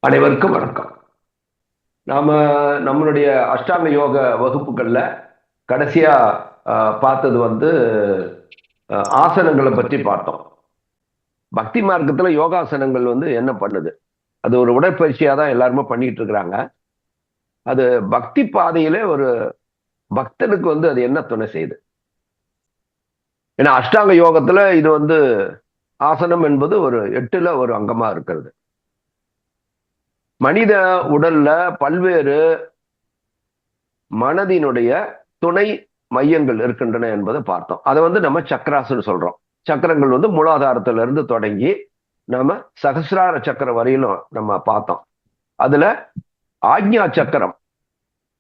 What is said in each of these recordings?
அனைவருக்கும் வணக்கம். நாம நம்மளுடைய அஷ்டாங்க யோக வகுப்புகள்ல கடைசியா பார்த்தது ஆசனங்களை பற்றி பார்த்தோம். பக்தி மார்க்கத்துல யோகாசனங்கள் என்ன பண்ணுது? அது ஒரு உடற்பயிற்சியா தான் எல்லாருமே பண்ணிட்டு இருக்கிறாங்க. அது பக்தி பாதையில ஒரு பக்தனுக்கு அது என்ன துணை செய்யுது? ஏன்னா அஷ்டாங்க யோகத்துல இது ஆசனம் என்பது ஒரு 8ல ஒரு அங்கமா இருக்கிறது. மனித உடல்ல பல்வேறு மனதினுடைய துணை மையங்கள் இருக்கின்றன என்பதை பார்த்தோம். அதை நம்ம சக்கராசுன்னு சொல்றோம். சக்கரங்கள் மூலாதாரத்துல இருந்து தொடங்கி நாம சகசிரார சக்கரம் வரையிலும் நம்ம பார்த்தோம். அதுல ஆக்ஞா சக்கரம்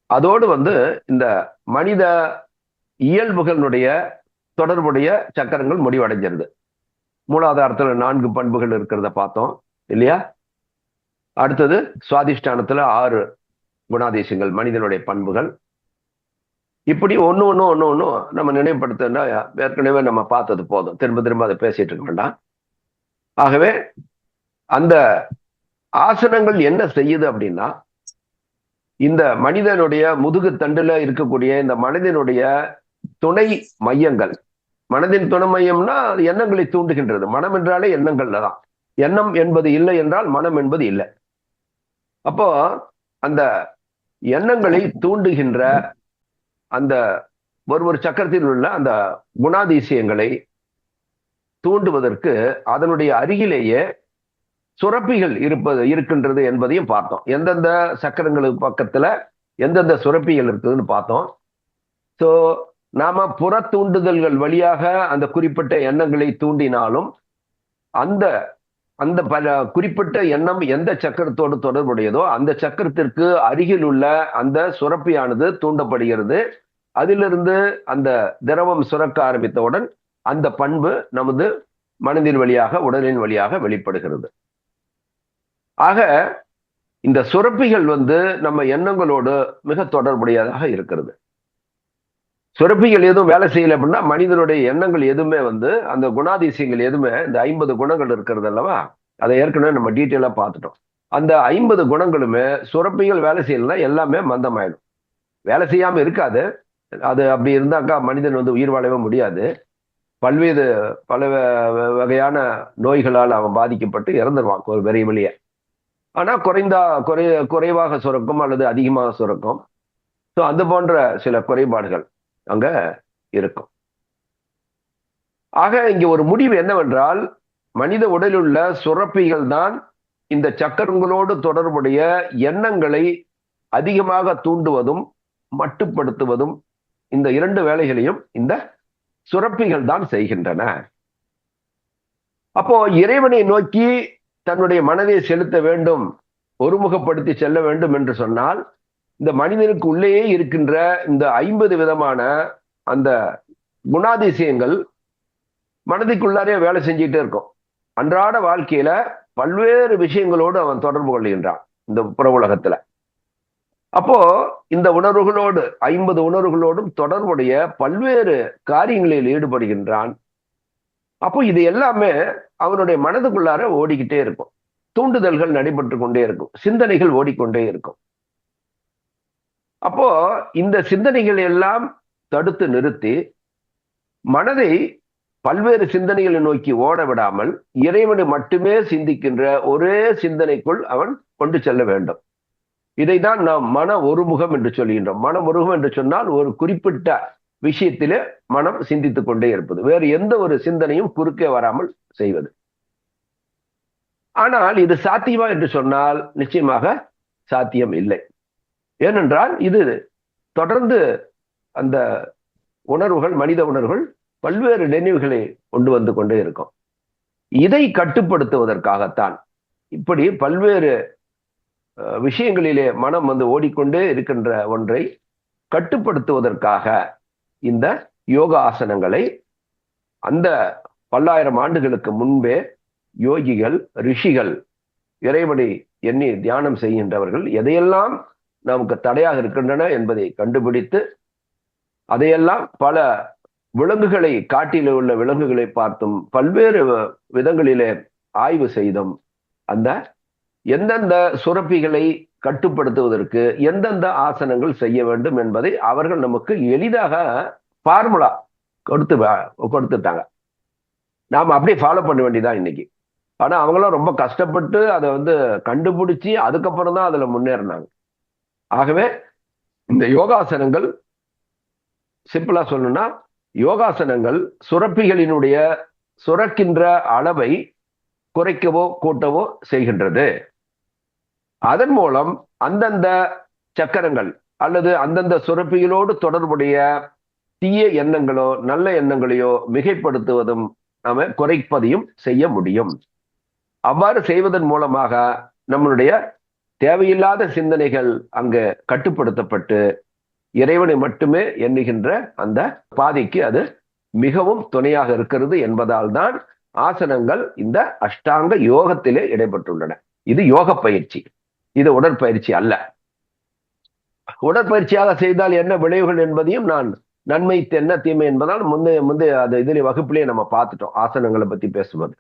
அதோடு இந்த மனித இயல்புகளுடைய தொடர்புடைய சக்கரங்கள் முடிவடைஞ்சிருது. மூலாதாரத்துல 4 பண்புகள் இருக்கிறத பார்த்தோம் இல்லையா? அடுத்தது சுவாதிஷ்டானத்துல 6 குணாதிசயங்கள் மனிதனுடைய பண்புகள். இப்படி ஒண்ணு நம்ம நினைவுபடுத்த ஏற்கனவே நம்ம பார்த்தது போதும், திரும்ப திரும்ப அதை பேசிட்டு இருக்க வேண்டாம். ஆகவே அந்த ஆசனங்கள் என்ன செய்யுது அப்படின்னா, இந்த மனிதனுடைய முதுகு தண்டுல இருக்கக்கூடிய இந்த மனதினுடைய துணை மையங்கள், மனதின் துணை மையம்னா அது எண்ணங்களை தூண்டுகின்றது. மனம் என்றாலே எண்ணங்கள்ல தான். எண்ணம் என்பது இல்லை என்றால் மனம் என்பது இல்லை. அப்போ அந்த எண்ணங்களை தூண்டுகின்ற அந்த ஒரு சக்கரத்தில் உள்ள அந்த குணாதிசயங்களை தூண்டுவதற்கு அதனுடைய அருகிலேயே சுரப்பிகள் இருக்கின்றது என்பதையும் பார்த்தோம். எந்தெந்த சக்கரங்களுக்கு பக்கத்துல எந்தெந்த சுரப்பிகள் இருக்குதுன்னு பார்த்தோம். ஸோ நாம புற தூண்டுதல்கள் வழியாக அந்த குறிப்பிட்ட எண்ணங்களை தூண்டினாலும் அந்த அந்த பல குறிப்பிட்ட எண்ணம் எந்த சக்கரத்தோடு தொடர்புடையதோ அந்த சக்கரத்திற்கு அருகில் உள்ள அந்த சுரப்பியானது தூண்டப்படுகிறது. அதிலிருந்து அந்த திரவம் சுரக்க ஆரம்பித்தவுடன் அந்த பண்பு நமது மனதின் வழியாக உடலின் வழியாக வெளிப்படுகிறது. ஆக இந்த சுரப்பிகள் நம்ம எண்ணங்களோடு மிக தொடர்புடையதாக இருக்கிறது. சுரப்பிகள் எதுவும் வேலை செய்யல அப்படின்னா மனிதனுடைய எண்ணங்கள் எதுவுமே அந்த குணாதிசயங்கள் எதுவுமே இந்த 50 குணங்கள் இருக்கிறது அல்லவா, அதை ஏற்கனவே நம்ம டீட்டெயிலா பார்த்துட்டோம். அந்த 50 குணங்களுமே சுரப்பிகள் வேலை செய்யலன்னா எல்லாமே மந்தமாயிடும். வேலை செய்யாம இருக்காது. அது அப்படி இருந்தாக்கா மனிதன் உயிர் வாழவே முடியாது. பல வகையான நோய்களால் அவன் பாதிக்கப்பட்டு இறந்துருவான் ஒரு பெரிய வழியே. ஆனா குறைவாக சுரக்கும் அல்லது அதிகமாக சுரக்கும். ஸோ அது போன்ற சில குறைபாடுகள் அங்க இருக்கும். ஆக இங்க ஒரு முடிவு என்னவென்றால், மனித உடலில் உள்ள சுரப்பிகள் தான் இந்த சக்கரங்களோடு தொடர்புடைய எண்ணங்களை அதிகமாக தூண்டுவதும் மட்டுப்படுத்துவதும் இந்த 2 வேலைகளையும் இந்த சுரப்பிகள் தான் செய்கின்றன. அப்போ இறைவனை நோக்கி தன்னுடைய மனதை செலுத்த வேண்டும், ஒருமுகப்படுத்தி செல்ல வேண்டும் என்று சொன்னால் இந்த மனிதனுக்கு உள்ளேயே இருக்கின்ற இந்த 50 விதமான அந்த குணாதிசயங்கள் மனதிற்குள்ளாரே வேலை செஞ்சுட்டே இருக்கும். அன்றாட வாழ்க்கையில பல்வேறு விஷயங்களோடு அவன் தொடர்பு கொள்கின்றான் இந்த புற உலகத்துல. அப்போ இந்த உணர்வுகளோடு 50 உணர்வுகளோடும் தொடர்புடைய பல்வேறு காரியங்களில் ஈடுபடுகின்றான். அப்போ இது எல்லாமே அவனுடைய மனதுக்குள்ளார ஓடிக்கிட்டே இருக்கும். தூண்டுதல்கள் நடைபெற்று கொண்டே இருக்கும், சிந்தனைகள் ஓடிக்கொண்டே இருக்கும். அப்போ இந்த சிந்தனைகள் எல்லாம் தடுத்து நிறுத்தி மனதை பல்வேறு சிந்தனைகளை நோக்கி ஓட விடாமல் இறைவனை மட்டுமே சிந்திக்கின்ற ஒரே சிந்தனைக்குள் அவன் கொண்டு செல்ல வேண்டும். இதைதான் நாம் மன ஒருமுகம் என்று சொல்கின்றோம். மன ஒருமுகம் என்று சொன்னால் ஒரு குறிப்பிட்ட விஷயத்திலே மனம் சிந்தித்துக் கொண்டே இருப்பது, வேறு எந்த ஒரு சிந்தனையும் குறுக்கே வராமல் செய்வது. ஆனால் இது சாத்தியமா என்று சொன்னால் நிச்சயமாக சாத்தியம் இல்லை. ஏனென்றால் இது தொடர்ந்து அந்த உணர்வுகள், மனித உணர்வுகள் பல்வேறு நினைவுகளை கொண்டு வந்து கொண்டே இருக்கும். இதை கட்டுப்படுத்துவதற்காகத்தான் இப்படி பல்வேறு விஷயங்களிலே மனம் ஓடிக்கொண்டே இருக்கின்ற ஒன்றை கட்டுப்படுத்துவதற்காக இந்த யோக ஆசனங்களை அந்த பல்லாயிரம் ஆண்டுகளுக்கு முன்பே யோகிகள், ரிஷிகள், இறைவனை எண்ணி தியானம் செய்கின்றவர்கள் எதையெல்லாம் நமக்கு தடையாக இருக்கின்றன என்பதை கண்டுபிடித்து அதையெல்லாம் பல விலங்குகளை, காட்டில் உள்ள விலங்குகளை பார்த்தும் பல்வேறு விதங்களிலே ஆய்வு செய்தும் அந்த எந்தெந்த சுரப்பிகளை கட்டுப்படுத்துவதற்கு எந்தெந்த ஆசனங்கள் செய்ய வேண்டும் என்பதை அவர்கள் நமக்கு எளிதாக ஃபார்முலா கொடுத்துட்டாங்க. நாம் அப்படியே ஃபாலோ பண்ண வேண்டியதான் இன்னைக்கு. ஆனா அவங்களும் ரொம்ப கஷ்டப்பட்டு அதை கண்டுபிடிச்சி அதுக்கப்புறம் தான் அதுல முன்னேறினாங்க. ஆகவே இந்த யோகாசனங்கள் சிம்பிளா சொல்லணும்னா, யோகாசனங்கள் சுரப்பிகளினுடைய சுரக்கின்ற அளவை குறைக்கவோ கூட்டவோ செய்கின்றது. அதன் மூலம் அந்தந்த சக்கரங்கள் அல்லது அந்தந்த சுரப்பிகளோடு தொடர்புடைய தீய எண்ணங்களோ நல்ல எண்ணங்களையோ மிகைப்படுத்துவதும் நாம குறைப்பதையும் செய்ய முடியும். அவ்வாறு செய்வதன் மூலமாக நம்மளுடைய தேவையில்லாத சிந்தனைகள் அங்கு கட்டுப்படுத்தப்பட்டு இறைவனை மட்டுமே எண்ணுகின்ற அந்த பாதைக்கு அது மிகவும் துணையாக இருக்கிறது என்பதால் தான் ஆசனங்கள் இந்த அஷ்டாங்க யோகத்திலே இடைப்பட்டுள்ளன. இது யோக பயிற்சி, இது உடற்பயிற்சி அல்ல. உடற்பயிற்சியாக செய்தால் என்ன விளைவுகள் என்பதையும் நான் நன்மை என்ன தீமை என்பதால் முந்தைய அது இதிலே வகுப்பிலே நம்ம பார்த்துட்டோம் ஆசனங்களை பத்தி பேசுவது.